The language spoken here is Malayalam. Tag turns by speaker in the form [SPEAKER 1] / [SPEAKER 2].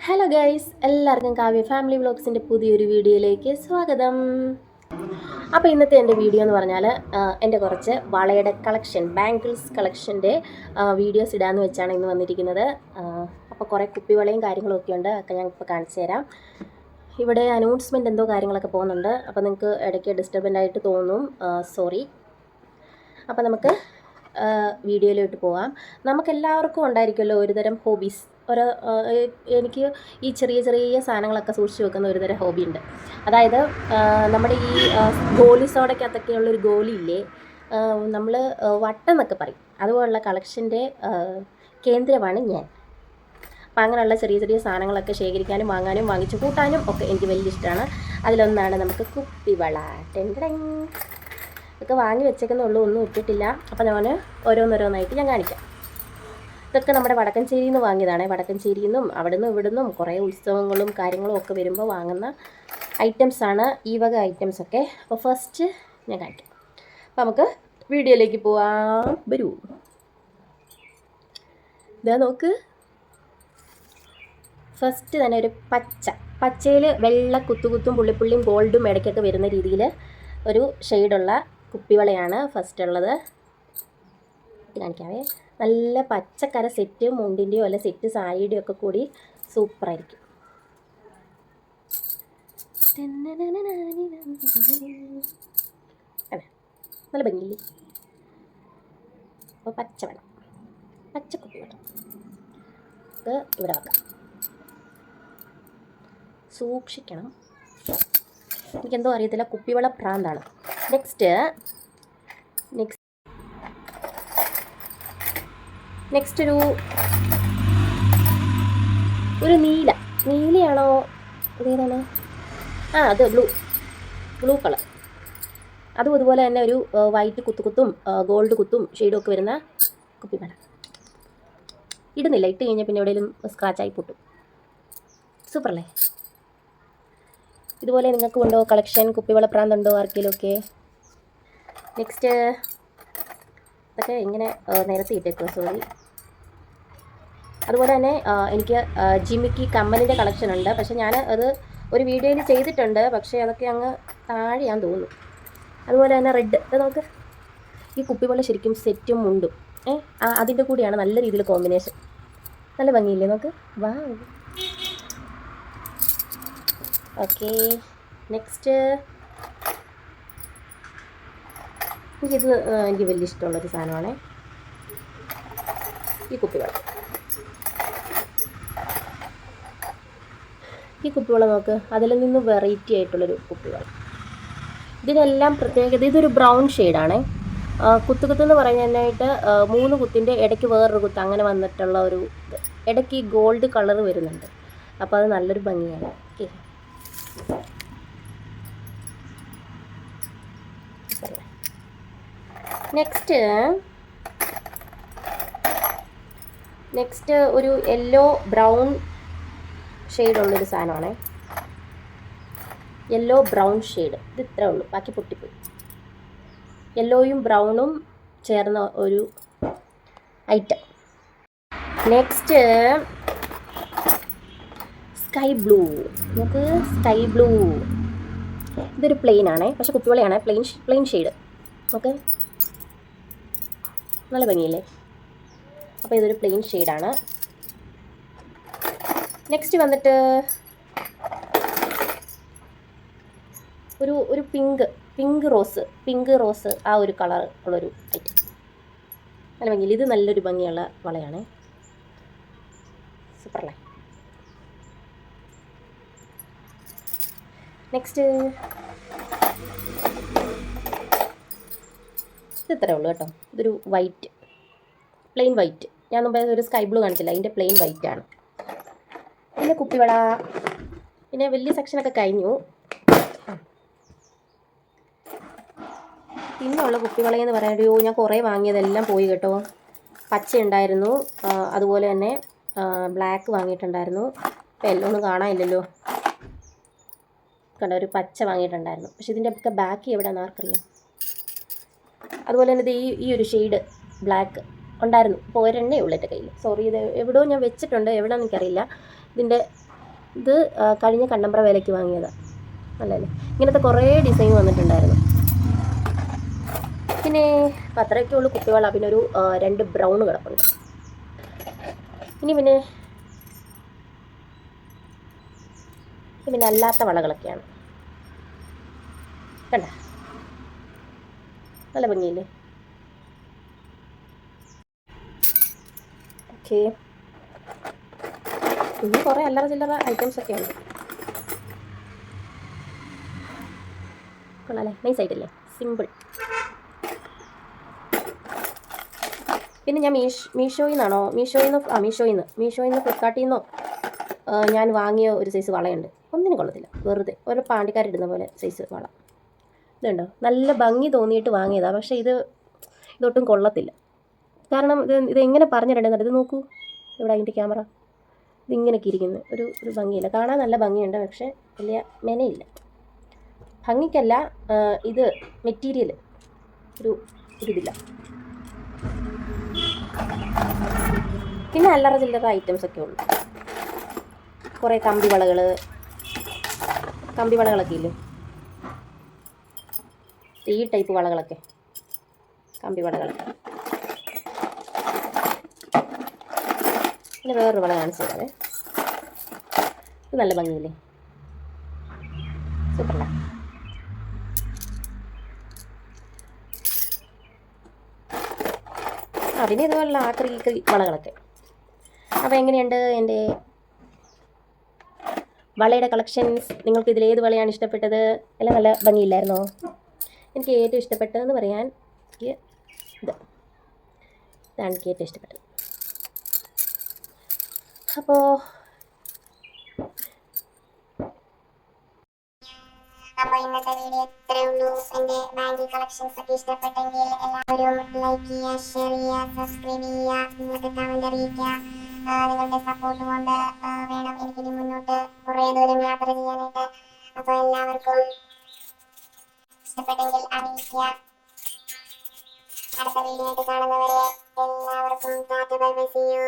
[SPEAKER 1] ഹലോ ഗൈസ്, എല്ലാവർക്കും കാവ്യ ഫാമിലി വ്ളോഗ്സിൻ്റെ പുതിയൊരു വീഡിയോയിലേക്ക് സ്വാഗതം. അപ്പോൾ ഇന്നത്തെ എൻ്റെ വീഡിയോ എന്ന് പറഞ്ഞാൽ എൻ്റെ കുറച്ച് വളയുടെ കളക്ഷൻ, ബാംഗിൾസ് കളക്ഷൻ്റെ വീഡിയോസ് ഇടാമെന്ന് വെച്ചാണ് ഇന്ന് വന്നിരിക്കുന്നത്. അപ്പോൾ കുറേ കുപ്പിവളയും കാര്യങ്ങളൊക്കെ ഉണ്ട്, ഒക്കെ ഞാൻ ഇപ്പോൾ കാണിച്ചു തരാം. ഇവിടെ അനൗൺസ്മെൻറ്റ് എന്തോ കാര്യങ്ങളൊക്കെ പോകുന്നുണ്ട്, അപ്പോൾ നിങ്ങൾക്ക് ഇടയ്ക്ക് ഡിസ്റ്റർബൻ്റ് ആയിട്ട് തോന്നും, സോറി. അപ്പോൾ നമുക്ക് വീഡിയോയിലോട്ട് പോകാം. നമുക്കെല്ലാവർക്കും ഉണ്ടായിരിക്കുമല്ലോ ഒരുതരം ഹോബീസ്. എനിക്ക് ഈ ചെറിയ ചെറിയ സാധനങ്ങളൊക്കെ സൂക്ഷിച്ച് വെക്കുന്ന ഒരുതരം ഹോബിയുണ്ട്. അതായത് നമ്മുടെ ഈ ഗോലി സോഡയ്ക്കകത്തൊക്കെയുള്ളൊരു ഗോലിയില്ലേ, നമ്മൾ വട്ടം എന്നൊക്കെ പറയും, അതുപോലുള്ള കളക്ഷൻ്റെ കേന്ദ്രമാണ് ഞാൻ. അപ്പോൾ അങ്ങനെയുള്ള ചെറിയ ചെറിയ സാധനങ്ങളൊക്കെ ശേഖരിക്കാനും വാങ്ങാനും വാങ്ങിച്ചു കൂട്ടാനും ഒക്കെ എനിക്ക് വലിയ ഇഷ്ടമാണ്. അതിലൊന്നാണ് നമുക്ക് കുപ്പിവള. ഇതൊക്കെ വാങ്ങി വെച്ചേക്കുന്നുള്ളൂ, ഒന്നും ഇട്ടിട്ടില്ല. അപ്പോൾ ഞാൻ ഓരോന്നോരോന്നായിട്ട് ഞാൻ കാണിക്കാം. ഇതൊക്കെ നമ്മുടെ വടക്കഞ്ചേരിയിൽ നിന്ന് വാങ്ങിയതാണ്. വടക്കഞ്ചേരിയിൽ നിന്നും അവിടെ നിന്നും ഇവിടെ നിന്നും കുറേ ഉത്സവങ്ങളും കാര്യങ്ങളും ഒക്കെ വരുമ്പോൾ വാങ്ങുന്ന ഐറ്റംസാണ് ഈ വക ഐറ്റംസൊക്കെ. അപ്പോൾ ഫസ്റ്റ് ഞാൻ കാണിക്കാം. അപ്പോൾ നമുക്ക് വീഡിയോയിലേക്ക് പോവാം, വരൂ. ഇതാ നോക്ക്. ഫസ്റ്റ് തന്നെ ഒരു പച്ചയിൽ വെള്ള കുത്തുകുത്തും പുള്ളിപ്പുള്ളിയും ഗോൾഡും ഇടയ്ക്കൊക്കെ വരുന്ന രീതിയിൽ ഒരു ഷെയ്ഡുള്ള കുപ്പിവളയാണ് ഫസ്റ്റ് ഉള്ളത്. കാണിക്കാവേ. നല്ല പച്ചക്കര സെറ്റ് മുണ്ടിൻ്റെയോ അല്ല സെറ്റ് സാരിയുടെയോ ഒക്കെ കൂടി സൂപ്പറായിരിക്കും. അതെ, നല്ല ഭംഗിയില്ലേ. അപ്പോൾ പച്ചക്കുപ്പി വേണം. ഇത് ഇവിടെ വെക്കാം, സൂക്ഷിക്കണം. എനിക്കെന്തോ അറിയത്തില്ല, കുപ്പിവള ഭ്രാന്താണ്. നെക്സ്റ്റ് ഒരു നീലയാണോ, ഇതേതാണ്? അത് ബ്ലൂ കളർ. അതും ഇതുപോലെ തന്നെ ഒരു വൈറ്റ് കുത്തും ഗോൾഡ് കുത്തും ഷെയ്ഡും ഒക്കെ വരുന്ന കുപ്പിവള. ഇടുന്നില്ല, ഇട്ട് കഴിഞ്ഞാൽ പിന്നെ എവിടെയെങ്കിലും സ്ക്രാച്ചായി പൊട്ടും. സൂപ്പറല്ലേ? ഇതുപോലെ നിങ്ങൾക്ക് ഉണ്ടോ കളക്ഷൻ? കുപ്പിവള പ്രാന്തുണ്ടോ ആർക്കെങ്കിലും ഒക്കെ? നെക്സ്റ്റ് ഇതൊക്കെ ഇങ്ങനെ നിരത്തി ഇട്ടേക്കുക, സോറി. അതുപോലെ തന്നെ എനിക്ക് ജിമിക്കി കമ്മലിൻ്റെ കളക്ഷൻ ഉണ്ട്. പക്ഷേ ഞാൻ അത് ഒരു വീഡിയോയിൽ ചെയ്തിട്ടുണ്ട്, പക്ഷേ അതൊക്കെ അങ്ങ് താഴെയാന്ന് തോന്നുന്നു. അതുപോലെ തന്നെ റെഡ്. ഇത് നോക്ക്, ഈ കുപ്പിവള ശരിക്കും സെറ്റും മുണ്ടും അതിൻ്റെ കൂടിയാണ് നല്ല രീതിയിൽ കോമ്പിനേഷൻ. നല്ല ഭംഗിയില്ലേ നോക്ക്. വാ. ഓക്കെ, നെക്സ്റ്റ് എനിക്ക് വലിയ ഇഷ്ടമുള്ളൊരു സാധനമാണ് ഈ കുപ്പിവള. ഈ കുപ്പിവള നോക്ക്, അതിൽ നിന്ന് വെറൈറ്റി ആയിട്ടുള്ളൊരു കുപ്പിവള. ഇതിനെല്ലാം പ്രത്യേകത, ഇതൊരു ബ്രൗൺ ഷെയ്ഡാണ്. കുത്തുകുത്തെന്ന് പറയാനായിട്ട് 3 കുത്തിൻ്റെ ഇടയ്ക്ക് വേറൊരു കുത്ത് അങ്ങനെ വന്നിട്ടുള്ള ഒരു ഇടയ്ക്ക് ഈ ഗോൾഡ് കളർ വരുന്നുണ്ട്. അപ്പോൾ അത് നല്ലൊരു ഭംഗിയാണ്. ഓക്കെ, നെക്സ്റ്റ് ഒരു യെല്ലോ ബ്രൗൺ ഷെയ്ഡുള്ളൊരു സാധനമാണ്. Yellow brown shade. ഇത് ഇത്രേ ഉള്ളൂ, ബാക്കി പൊട്ടിപ്പോയി. യെല്ലോയും ബ്രൗണും ചേർന്ന ഒരു ഐറ്റം. Next sky blue. നമുക്ക് സ്കൈ ബ്ലൂ. ഇതൊരു പ്ലെയിൻ ആണ്, പക്ഷെ കുപ്പിവളയാണ്. Plain shade. ഓക്കെ, നല്ല ഭംഗിയില്ലേ? അപ്പോൾ ഇതൊരു പ്ലെയിൻ ഷെയ്ഡാണ്. നെക്സ്റ്റ് വന്നിട്ട് ഒരു പിങ്ക് റോസ് ആ ഒരു കളർ ഉള്ളൊരു ഐറ്റം. നല്ല ഭംഗിയില്ല. ഇത് നല്ലൊരു ഭംഗിയുള്ള വളയാണ്. സൂപ്പറല്ലേ? നെക്സ്റ്റ് ഇത് ഇത്രേ ഉള്ളൂ കേട്ടോ. ഇതൊരു പ്ലെയിൻ വൈറ്റ്. ഞാൻ മുമ്പേ ഒരു സ്കൈ ബ്ലൂ കാണിച്ചില്ല, അതിൻ്റെ പ്ലെയിൻ വൈറ്റാണ്. പിന്നെ കുപ്പിവള, പിന്നെ വലിയ സെക്ഷനൊക്കെ കഴിഞ്ഞു. പിന്നെയുള്ള കുപ്പിവളയെന്ന് പറയാനോ, ഞാൻ കുറേ വാങ്ങിയതെല്ലാം പോയി കേട്ടോ. പച്ച ഉണ്ടായിരുന്നു, അതുപോലെ തന്നെ ബ്ലാക്ക് വാങ്ങിയിട്ടുണ്ടായിരുന്നു. ഇപ്പോൾ എല്ലാം ഒന്നും കാണാനില്ലല്ലോ. കണ്ടോ, ഒരു പച്ച വാങ്ങിയിട്ടുണ്ടായിരുന്നു, പക്ഷേ ഇതിൻ്റെ ഒക്കെ ബാക്കി എവിടെയാണെന്ന് ആർക്കറിയാം. അതുപോലെ തന്നെ ഈ ഒരു ഷെയ്ഡ് ബ്ലാക്ക് ഉണ്ടായിരുന്നു. ഇപ്പോൾ ഒരെണ്ണേ ഉള്ളൂ എൻ്റെ കയ്യിൽ. സോറി, ഇത് എവിടെയോ ഞാൻ വെച്ചിട്ടുണ്ട്, എവിടെയാണെന്ന് എനിക്കറിയില്ല. ഇതിൻ്റെ ഇത് കഴിഞ്ഞ കണ്ണമ്പ്ര വിലയ്ക്ക് വാങ്ങിയതാണ്. നല്ലല്ലേ, ഇങ്ങനത്തെ കുറേ ഡിസൈൻ വന്നിട്ടുണ്ടായിരുന്നു. പിന്നെ അത്രയൊക്കെ ഉള്ളൂ കുപ്പിവള. പിന്നെ ഒരു 2 ബ്രൗൺ കിടപ്പുണ്ട്. ഇനി പിന്നെ അല്ലാത്ത വളകളൊക്കെയാണ്. കണ്ട, നല്ല ഭംഗിയില്ലേ? ഓക്കെ, പിന്നെ കുറേ അല്ലറ ചില്ലറ ഐറ്റംസ് ഒക്കെ ഉണ്ട്. കൊള്ളാല്ലേ, നൈസ് ആയിട്ടില്ലേ, സിമ്പിൾ. പിന്നെ ഞാൻ മീഷോയിൽ നിന്ന് ഫ്ലിപ്കാർട്ടിൽ നിന്നോ ഞാൻ വാങ്ങിയ ഒരു സൈസ് വളയുണ്ട്. ഒന്നിനും കൊള്ളത്തില്ല, വെറുതെ ഓരോ പാണ്ടിക്കാരിടുന്ന പോലെ സൈസ് വള. ഇതുണ്ടോ, നല്ല ഭംഗി തോന്നിയിട്ട് വാങ്ങിയതാണ്, പക്ഷേ ഇതൊട്ടും കൊള്ളത്തില്ല. കാരണം ഇതെങ്ങനെ പറഞ്ഞിട്ടുണ്ടെന്ന് ഇത് നോക്കൂ, ഇവിടെ അതിൻ്റെ ക്യാമറ ഇതിങ്ങനെയൊക്കെ ഇരിക്കുന്നു. ഒരു ഭംഗിയില്ല. കാണാൻ നല്ല ഭംഗിയുണ്ട്, പക്ഷേ വലിയ മെനയില്ല. ഭംഗിക്കല്ല, ഇത് മെറ്റീരിയൽ ഇതില്ല. പിന്നെ അല്ലറ ചില്ലറ ഐറ്റംസ് ഒക്കെ ഉള്ളു. കുറേ കമ്പിവളകളൊക്കെ ഇല്ലേ, ഈ ടൈപ്പ് വളകളൊക്കെ, കമ്പിവളകൾ. പിന്നെ വേറൊരു വള കാണിച്ചു തരാവേ. ഇത് നല്ല ഭംഗിയില്ലേ, സൂപ്പറല്ല. പിന്നെ ഇതുപോലുള്ള ആക്രി വളകളൊക്കെ. അപ്പോൾ എങ്ങനെയുണ്ട് എൻ്റെ വളയുടെ കളക്ഷൻസ്? നിങ്ങൾക്ക് ഇതിലേത് വളയാണ് ഇഷ്ടപ്പെട്ടത്? എല്ലാം നല്ല ഭംഗിയില്ലായിരുന്നോ? എനിക്ക് ഏറ്റവും ഇഷ്ടപ്പെട്ടതെന്ന് പറയാൻ ഇതാണ് എനിക്ക് ഏറ്റവും ഇഷ്ടപ്പെട്ടത്. അപ്പോൾ
[SPEAKER 2] ഇന്നത്തെ വീഡിയോ ഇത്രയേ ഉള്ളൂ. എൻ്റെ ബാങ്കിൽ കളക്ഷൻസ് ഒക്കെ ഇഷ്ടപ്പെട്ടെങ്കിൽ എല്ലാവരും ലൈക്ക് ചെയ്യുക, ഷെയർ ചെയ്യുക, സബ്സ്ക്രൈബ് ചെയ്യുക, നിങ്ങൾക്ക് കമന്റ് അറിയിക്കുക. നിങ്ങളുടെ സപ്പോർട്ട് കൊണ്ട് വേണം എനിക്കിനി മുന്നോട്ട് കുറേ ദൂരം യാത്ര ചെയ്യാനായിട്ട്. അപ്പോൾ എല്ലാവർക്കും ഇഷ്ടപ്പെട്ടെങ്കിൽ അറിയിക്കുക. അടുത്ത വീഡിയോ ആയിട്ട് കാണുന്നവരെ എല്ലാവർക്കും tata bye bye, see U.